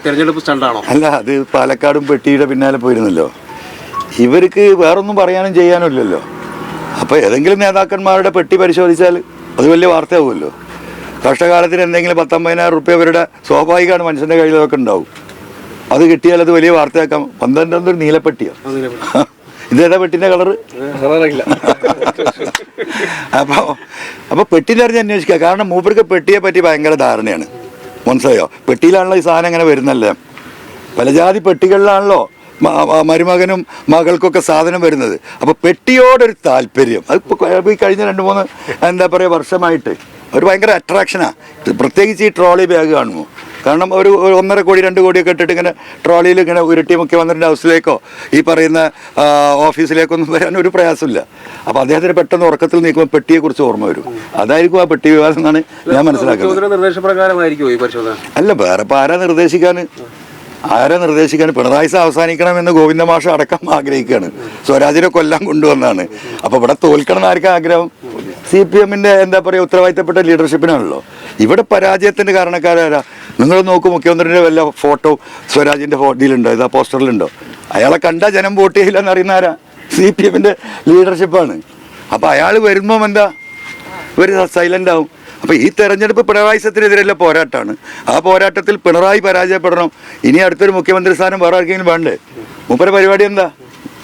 തെരഞ്ഞെടുപ്പ് സ്റ്റണ്ടാണോ? അല്ല, അത് പാലക്കാടും പെട്ടിയുടെ പിന്നാലെ പോയിരുന്നല്ലോ. ഇവർക്ക് വേറൊന്നും പറയാനും ചെയ്യാനും ഇല്ലല്ലോ. അപ്പോൾ ഏതെങ്കിലും നേതാക്കന്മാരുടെ പെട്ടി പരിശോധിച്ചാൽ അത് വലിയ വാർത്തയാവുമല്ലോ. കഷ്ടകാലത്തിന് എന്തെങ്കിലും 10-15,000 റുപ്യ അവരുടെ സ്വാഭാവികമാണ് മനുഷ്യൻ്റെ കയ്യിലൊക്കെ ഉണ്ടാവും. അത് കിട്ടിയാൽ അത് വലിയ വാർത്തയാക്കാം. 12 നീലപ്പെട്ടിയോ? ഇതേതാ പെട്ടിൻ്റെ കളറ്? അപ്പോൾ പെട്ടി തെരഞ്ഞ് അന്വേഷിക്കുക. കാരണം മൂപ്പർക്ക് പെട്ടിയെ പറ്റി ഭയങ്കര ധാരണയാണ്. മനസ്സിലായോ? പെട്ടിയിലാണല്ലോ ഈ സാധനം ഇങ്ങനെ വരുന്നല്ലേ. പല ജാതി പെട്ടികളിലാണല്ലോ മരുമകനും മകൾക്കൊക്കെ സാധനം വരുന്നത്. അപ്പോൾ പെട്ടിയോടൊരു താല്പര്യം അതിപ്പോൾ ഈ കഴിഞ്ഞ 2-3 എന്താ പറയുക വർഷമായിട്ട് ഒരു ഭയങ്കര അട്രാക്ഷനാണ്. പ്രത്യേകിച്ച് ഈ ട്രോളി ബാഗ് കാണുമ്പോൾ. കാരണം ഒരു 1.5 കോടി 2 കോടിയൊക്കെ ഇട്ടിട്ട് ഇങ്ങനെ ട്രോളിയിൽ ഇങ്ങനെ ഉരുട്ടി മുഖ്യമന്ത്രിൻ്റെ ഹൗസിലേക്കോ ഈ പറയുന്ന ഓഫീസിലേക്കൊന്നും വരാൻ ഒരു പ്രയാസമില്ല. അപ്പോൾ അദ്ദേഹത്തിന് പെട്ടെന്ന് ഉറക്കത്തിൽ നീക്കുമ്പോൾ പെട്ടിയെക്കുറിച്ച് ഓർമ്മ വരും. അതായിരിക്കും ആ പെട്ടി വിവാദം എന്നാണ് ഞാൻ മനസ്സിലാക്കുന്നത്. അല്ല, വേറെ ഇപ്പോൾ ആരാ നിർദ്ദേശിക്കാൻ? പിണറായി അവസാനിക്കണമെന്ന് ഗോവിന്ദ മാഷ് അടക്കം ആഗ്രഹിക്കുകയാണ്. സ്വരാജിനെ കൊല്ലാൻ കൊണ്ടുവന്നാണ്. അപ്പോൾ ഇവിടെ തോൽക്കണം ആർക്കും ആഗ്രഹം? CPM-ന്റെ എന്താ പറയുക ഉത്തരവാദിത്തപ്പെട്ട ലീഡർഷിപ്പിനാണല്ലോ. ഇവിടെ പരാജയത്തിൻ്റെ കാരണക്കാരാരാ? നിങ്ങൾ നോക്കൂ, മുഖ്യമന്ത്രിയുടെ വല്ല ഫോട്ടോ സ്വരാജിൻ്റെ ഫോട്ടോയിലുണ്ടോ? ഇതാ പോസ്റ്ററിലുണ്ടോ? അയാളെ കണ്ടാൽ ജനം വോട്ട് ചെയ്യില്ല എന്നറിയുന്ന ആരാ? CPM-ന്റെ ലീഡർഷിപ്പാണ്. അപ്പോൾ അയാൾ വരുമ്പോൾ എന്താ ഇവർ സൈലൻ്റ് ആവും. അപ്പോൾ ഈ തെരഞ്ഞെടുപ്പ് പിണറായി സത്തിനെതിരെയുള്ള പോരാട്ടമാണ്. ആ പോരാട്ടത്തിൽ പിണറായി പരാജയപ്പെടണം. ഇനി അടുത്തൊരു മുഖ്യമന്ത്രി സ്ഥാനം വേറെ ആർക്കെങ്കിലും വേണ്ടേ? മൂപ്പരുടെ പരിപാടി എന്താ?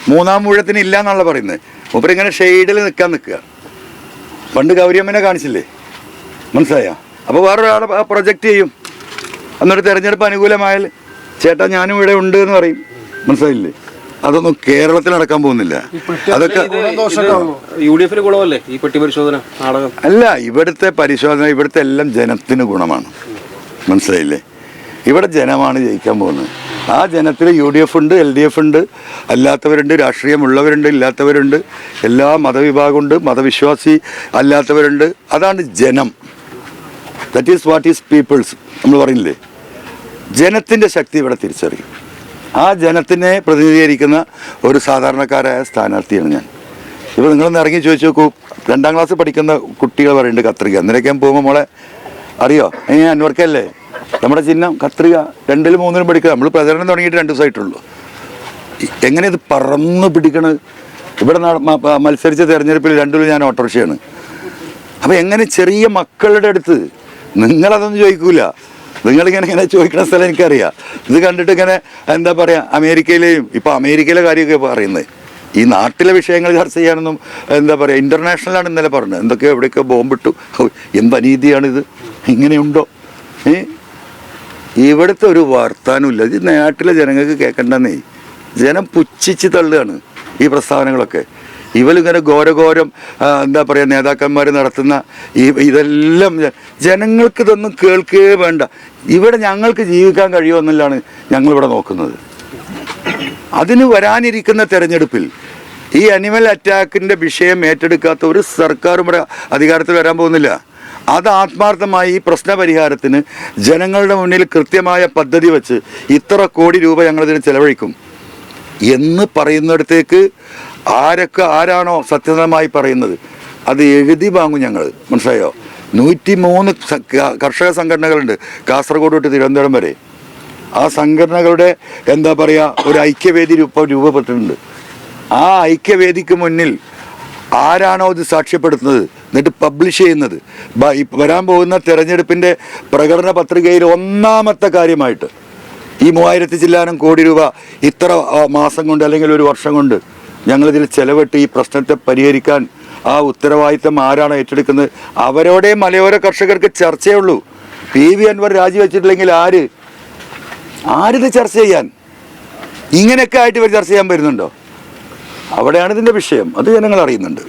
3-ാം ഊഴത്തിന് ഇല്ല എന്നുള്ള പറയുന്നത്. മൂപ്പരിങ്ങനെ ഷെയ്ഡിൽ നിൽക്കുക. പണ്ട് ഗൗരിയമ്മനെ കാണിച്ചില്ലേ? മനസ്സിലായോ? അപ്പോൾ വേറൊരാളെ പ്രൊജക്റ്റ് ചെയ്യും. അന്നൊരു തെരഞ്ഞെടുപ്പ് അനുകൂലമായാൽ ചേട്ടാ ഞാനും ഇവിടെ ഉണ്ട് എന്ന് പറയും. മനസ്സിലായില്ലേ? അതൊന്നും കേരളത്തിൽ നടക്കാൻ പോകുന്നില്ല. അതൊക്കെ UDF-ന് ഗുണമല്ലേ ഈ പെട്ടി പരിശോധന നാടകം? അല്ല, ഇവിടുത്തെ പരിശോധന ഇവിടുത്തെ എല്ലാം ജനത്തിന് ഗുണമാണ്. മനസ്സിലായില്ലേ? ഇവിടെ ജനമാണ് ജയിക്കാൻ പോകുന്നത്. ആ ജനത്തിൽ UDF ഉണ്ട്, LDF ഉണ്ട്, അല്ലാത്തവരുണ്ട്, രാഷ്ട്രീയമുള്ളവരുണ്ട്, ഇല്ലാത്തവരുണ്ട്, എല്ലാ മതവിഭാഗമുണ്ട്, മതവിശ്വാസി അല്ലാത്തവരുണ്ട്. അതാണ് ജനം. That is what is peoples. നമ്മൾ പറയുന്നില്ലേ, ജനത്തിൻ്റെ ശക്തി ഇവിടെ തിരിച്ചറിയും. ആ ജനത്തിനെ പ്രതിനിധീകരിക്കുന്ന ഒരു സാധാരണക്കാരായ സ്ഥാനാർത്ഥിയാണ് ഞാൻ. ഇപ്പോൾ നിങ്ങളൊന്ന് ഇറങ്ങി ചോദിച്ചു നോക്കൂ, 2-ാം ക്ലാസ് പഠിക്കുന്ന കുട്ടികൾ പറയുന്നുണ്ട് കത്രിക. അന്നേരൊക്കെ പോകുമ്പോൾ മോളെ അറിയോ അൻവർക്കല്ലേ നമ്മുടെ ചിഹ്നം കത്രിക? 2-ലും 3-ലും പഠിക്കുക. നമ്മൾ പ്രചരണം തുടങ്ങിയിട്ട് 2 ദിവസമായിട്ടുള്ളൂ. എങ്ങനെ ഇത് പറന്ന് പിടിക്കണത്? ഇവിടെ മത്സരിച്ച തെരഞ്ഞെടുപ്പിൽ 2-ലും ഞാൻ ഓട്ടോറിക്ഷയാണ്. അപ്പോൾ എങ്ങനെ ചെറിയ മക്കളുടെ അടുത്ത് നിങ്ങളതൊന്നും ചോദിക്കൂല. നിങ്ങളിങ്ങനെ ചോദിക്കുന്ന സ്ഥലം എനിക്കറിയാം. ഇത് കണ്ടിട്ട് ഇങ്ങനെ എന്താ പറയുക, അമേരിക്കയിലെയും ഇപ്പോൾ അമേരിക്കയിലെ കാര്യമൊക്കെ പറയുന്നത്. ഈ നാട്ടിലെ വിഷയങ്ങൾ ചർച്ച ചെയ്യാനൊന്നും എന്താ പറയുക, ഇൻ്റർനാഷണലാണ് ഇന്നലെ പറഞ്ഞത്. എന്തൊക്കെയോ എവിടെയൊക്കെ ബോംബിട്ടു. എന്ത് അനീതിയാണിത്? ഇങ്ങനെയുണ്ടോ? ഇവിടുത്തെ ഒരു വർത്താനമില്ല. ഇത് നാട്ടിലെ ജനങ്ങൾക്ക് കേൾക്കണ്ടെന്നേ. ജനം പുച്ഛിച്ച് തള്ളുകയാണ് ഈ പ്രസ്താവനകളൊക്കെ. ഇവരിങ്ങനെ ഘോരഘോരം എന്താ പറയുക നേതാക്കന്മാർ നടത്തുന്ന ഇതെല്ലാം ജനങ്ങൾക്ക് ഇതൊന്നും കേൾക്കുകയേ വേണ്ട. ഇവിടെ ഞങ്ങൾക്ക് ജീവിക്കാൻ കഴിയുമെന്നല്ലാണ് ഞങ്ങളിവിടെ നോക്കുന്നത്. അതിന് വരാനിരിക്കുന്ന തെരഞ്ഞെടുപ്പിൽ ഈ അനിമൽ അറ്റാക്കിൻ്റെ വിഷയം ഏറ്റെടുക്കാത്ത ഒരു സർക്കാരും ഇവിടെ അധികാരത്തിൽ വരാൻ പോകുന്നില്ല. അത് ആത്മാർത്ഥമായി ഈ പ്രശ്നപരിഹാരത്തിന് ജനങ്ങളുടെ മുന്നിൽ കൃത്യമായ പദ്ധതി വെച്ച് ഇത്ര കോടി രൂപ ഞങ്ങളിതിന് ചെലവഴിക്കും എന്ന് പറയുന്നിടത്തേക്ക് ആരാണോ സത്യസന്ധമായി പറയുന്നത് അത് എഴുതി വാങ്ങും ഞങ്ങൾ. മനസ്സിലായോ? 103 കർഷക സംഘടനകളുണ്ട് കാസർഗോഡ് തൊട്ട് തിരുവനന്തപുരം വരെ. ആ സംഘടനകളുടെ എന്താ പറയുക ഒരു ഐക്യവേദി രൂപപ്പെട്ടിട്ടുണ്ട്. ആ ഐക്യവേദിക്ക് മുന്നിൽ ആരാണോ ഇത് സാക്ഷ്യപ്പെടുത്തുന്നത് എന്നിട്ട് പബ്ലിഷ് ചെയ്യുന്നത് വരാൻ പോകുന്ന തെരഞ്ഞെടുപ്പിൻ്റെ പ്രകടന പത്രികയിൽ 1-ാമത്തെ കാര്യമായിട്ട് ഈ 3000 ചില്ലാനം കോടി രൂപ ഇത്ര മാസം കൊണ്ട് അല്ലെങ്കിൽ ഒരു വർഷം കൊണ്ട് ഞങ്ങളിതിൽ ചെലവിട്ട് ഈ പ്രശ്നത്തെ പരിഹരിക്കാൻ ആ ഉത്തരവാദിത്തം ആരാണ് ഏറ്റെടുക്കുന്നത് അവരോടെ മലയോര കർഷകർക്ക് ചർച്ചയുള്ളൂ. PV അൻവർ രാജിവെച്ചിട്ടില്ലെങ്കിൽ ആരിത് ചർച്ച ചെയ്യാൻ? ഇങ്ങനെയൊക്കെ ആയിട്ട് ഇവർ ചർച്ച ചെയ്യാൻ വരുന്നുണ്ടോ? അവിടെയാണ് ഇതിൻ്റെ വിഷയം. അത് ജനങ്ങൾ അറിയുന്നുണ്ട്.